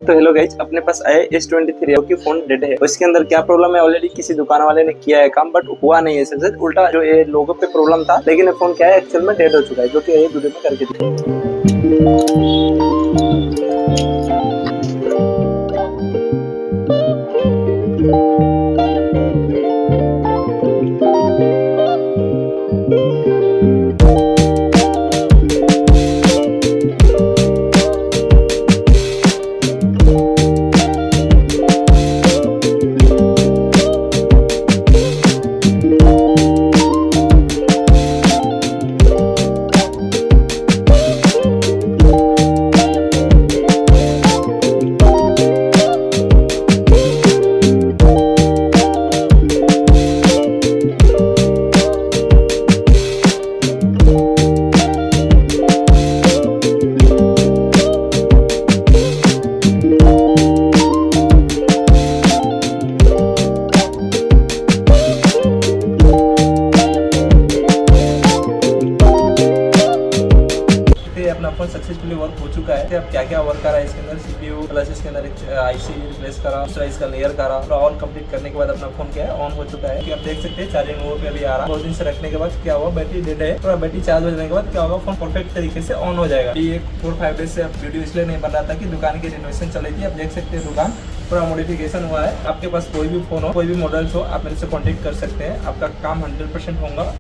तो hello guys, अपने पास आया S23 की फोन डेड है। उसके अंदर क्या प्रॉब्लम है, ऑलरेडी किसी दुकान वाले ने किया है काम, बट हुआ नहीं है सक्सेस। उल्टा जो ये लोगो पे प्रॉब्लम था, लेकिन ये फोन क्या है एक्चुअल में डेड हो चुका है, जो कि ये वीडियो में करके अपना फोन सक्सेसफुली वर्क हो चुका है। अब क्या क्या वर्क कर रहा है इसके अंदर, सीपीयू प्लस इसके अंदर एक आईसी रिप्लेस करा, दूसरा इसका लेयर करा, पूरा ऑल कंप्लीट करने के बाद अपना फोन क्या है ऑन हो चुका है। आप देख सकते हैं चार्जिंग मोड पे भी आ रहा है। 2 दिन से रखने के बाद क्या हुआ, बैटरी डेड है, पूरा बैटरी चार्ज हो जाने के बाद क्या होगा, फोन परफेक्ट तरीके से ऑन हो जाएगा। ये 4-5 डेज से वीडियो इसलिए नहीं बन रहा था कि दुकान की रिनोवेशन चल रही थी। आप देख सकते हैं दुकान पूरा मॉडिफिकेशन हुआ है। आपके पास कोई भी फोन हो, कोई भी मॉडल्स हो, आप मेरे से कॉन्टेक्ट कर सकते हैं। आपका काम 100% होगा।